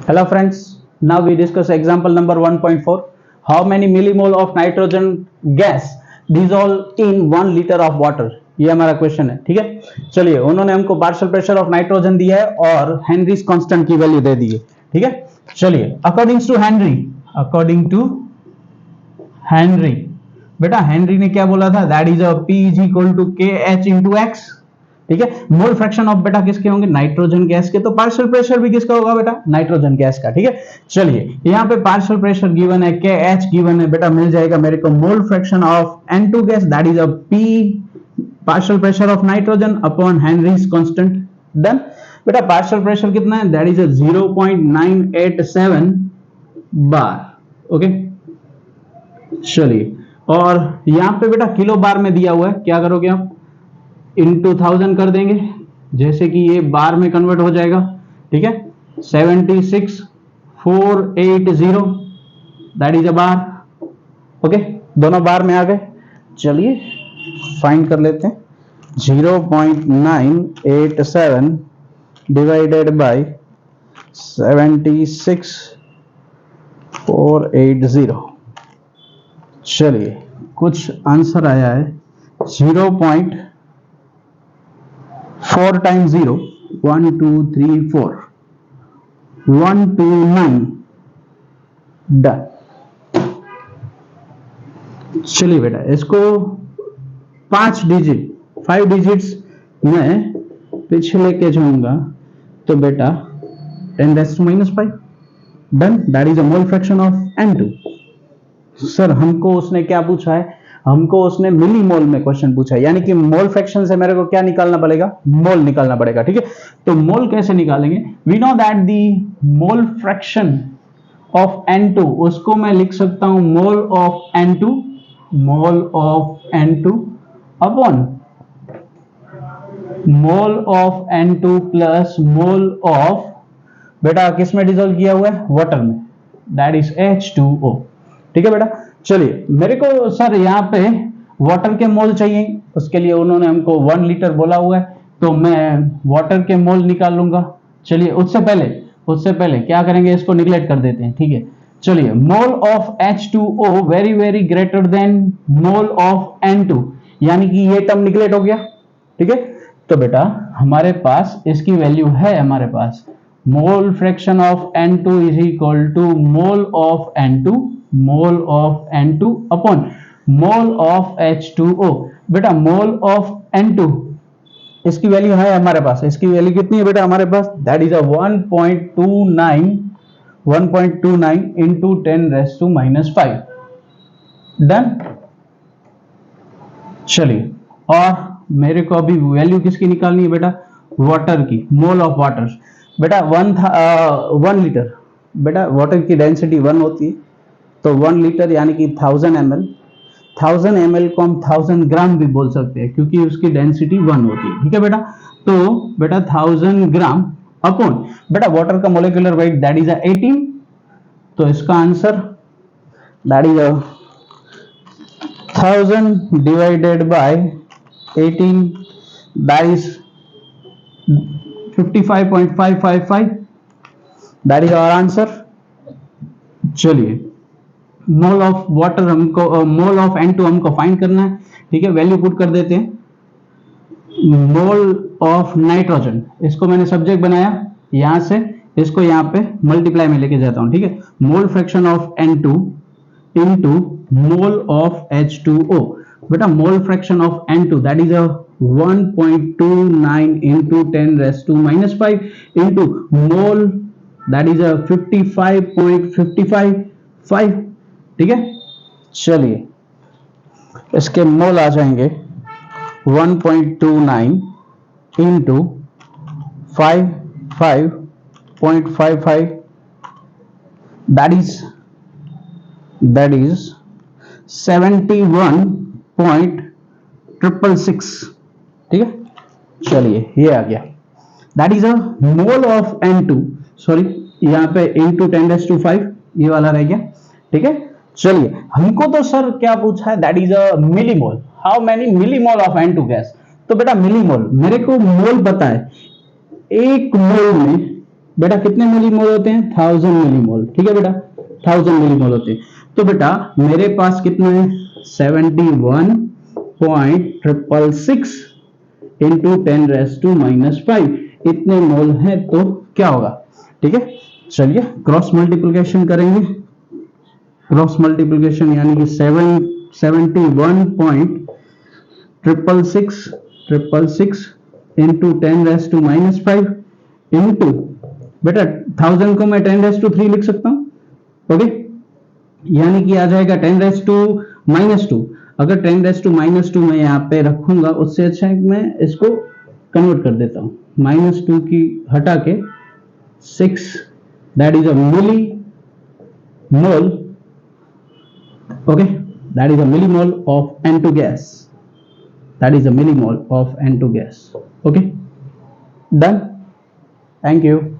Hello friends, now we discuss example number 1.4. How many millimole of nitrogen gas dissolve in 1 liter of water? ये हमारा question है, ठीक है। चलिए, उन्होंने हमको पार्शियल प्रेशर ऑफ नाइट्रोजन दिया है और हेनरीज कांस्टेंट की वैल्यू दे दी है, ठीक है। चलिए, अकॉर्डिंग टू हेनरी, बेटा हेनरी ने क्या बोला था, that is a P is equal to K H into X, ठीक है। मोल फ्रैक्शन ऑफ बेटा किसके होंगे, नाइट्रोजन गैस के, तो पार्शियल प्रेशर भी किसका होगा बेटा, नाइट्रोजन गैस का, ठीक है। चलिए, यहाँ पे पार्शियल प्रेशर गिवन है, के एच गिवन है, बेटा मिल जाएगा मेरे को मोल fraction of N2 gas, that is a P partial pressure of nitrogen upon Henrys constant. Done. बेटा पार्शियल प्रेशर कितना है, that is a 0.987 bar, okay. चलिए, और यहाँ पे बेटा किलो बार में दिया हुआ है, क्या करोगे आप, इंटू 1000 कर देंगे, जैसे कि ये बार में कन्वर्ट हो जाएगा, ठीक है। 76480 that is a bar, okay. दोनों बार में आ गए। चलिए फाइंड कर लेते हैं, 0.987 डिवाइडेड बाय 76480। चलिए, कुछ आंसर आया है 0.4 टाइम्स 0, 1 2 3 4 129। डन। चलिए बेटा, इसको 5 डिजिट्स में पीछे लेके जाऊंगा तो बेटा 10⁻⁵। Done. That is a mole fraction of N2। Sir हमको उसने क्या पूछा है, हमको उसने मिली मोल में क्वेश्चन पूछा है, यानी कि मोल फ्रैक्शन से मेरे को क्या निकालना पड़ेगा, मोल निकालना पड़ेगा, ठीक है। तो मोल कैसे निकालेंगे, we know that the mole fraction of N2, उसको मैं लिख सकता हूं mole of N2 upon mole of N2 plus mole of, बेटा किस में डिसॉल्व किया हुआ है, वाटर में, दैट इज H2O, ठीक है बेटा। चलिए, मेरे को सर यहाँ पे वाटर के मोल चाहिए, उसके लिए उन्होंने हमको 1 लीटर बोला हुआ है, तो मैं वाटर के मोल निकाल लूंगा। चलिए, उससे पहले क्या करेंगे, इसको निगलेक्ट कर देते हैं, ठीक है। चलिए, mole of H2O very very greater than mole of N2, यानी कि ये टर्म निगलेक्ट हो गया, ठीक है। तो बेटा हमारे पास इसकी वैल्यू है, हमारे पास mole fraction of N2 is equal to mole of N2 upon mole of H2O। बेटा मोल ऑफ N2 इसकी वैल्यू है हमारे पास, इसकी वैल्यू कितनी है बेटा हमारे पास, that is a 1.29 into 10⁻⁵। Done. चलिए, और मेरे को अभी वैल्यू किसकी निकालनी है बेटा, वाटर की, मोल ऑफ वाटर। बेटा 1 लीटर, बेटा वाटर की डेंसिटी 1 होती है, तो 1 लीटर यानी कि 1000 ml को हम 1000 ग्राम भी बोल सकते हैं, क्योंकि उसकी डेंसिटी 1 होती है, ठीक है बेटा। तो बेटा 1000 ग्राम अपॉन बेटा वाटर का मोलिकुलर वेट दैट इज 18, तो इसका answer that is 1000 divided by 18 that is 55.555, that is our answer. चलिए, मोल ऑफ वाटर हमको, मोल ऑफ N2 हमको फाइंड करना है, ठीक है। वैल्यू पुट कर देते हैं, मोल ऑफ नाइट्रोजन, इसको मैंने सब्जेक्ट बनाया, यहां से इसको यहां पे मल्टीप्लाई में लेके जाता हूं, ठीक है। मोल fraction of N2 into mole of H2O। बेटा मोल fraction of N2 that is a 1.29 into 10⁻⁵ into mole that is अ 55.555, ठीक है। चलिए, इसके मोल आ जाएंगे 1.29 इंटू 55.55, दैट इज 71.666, ठीक है। चलिए, ये आ गया, that is a mole of N2, sorry यहाँ पे इंटू 10⁵, ये वाला रह गया, ठीक है। चलिए, हमको तो सर क्या पूछा है, that is a millimole, how many millimole of N2 gas. तो बेटा मिलीमोल, मेरे को मोल पता है, 1 मोल में बेटा कितने मिलीमोल होते हैं? 1000 मिलीमोल। ठीक है बेटा, 1000 मिलीमोल होते हैं। तो बेटा मेरे पास कितना है? 71.666 इंटू 10⁻⁻5 इतने मोल है, तो क्या होगा? ठीक है, चलिए क्रॉस मल्टीप्लिकेशन करेंगे। क्रॉस मल्टीप्लिकेशन यानी कि 71.666 इंटू 10⁻⁻5 इंटू, बेटा 1000 को मैं 10⁻³ लिख सकता हूं। ओके, यानी कि आ जाएगा 10⁻²। अगर 10⁻² मैं यहाँ पे रखूंगा, उससे अच्छा है कि मैं इसको कन्वर्ट कर देता हूं, -2 की हटा के 6, that is a millimole. Okay, that is a millimole of N2 gas. That is a millimole of N2 gas. Okay, done. Thank you.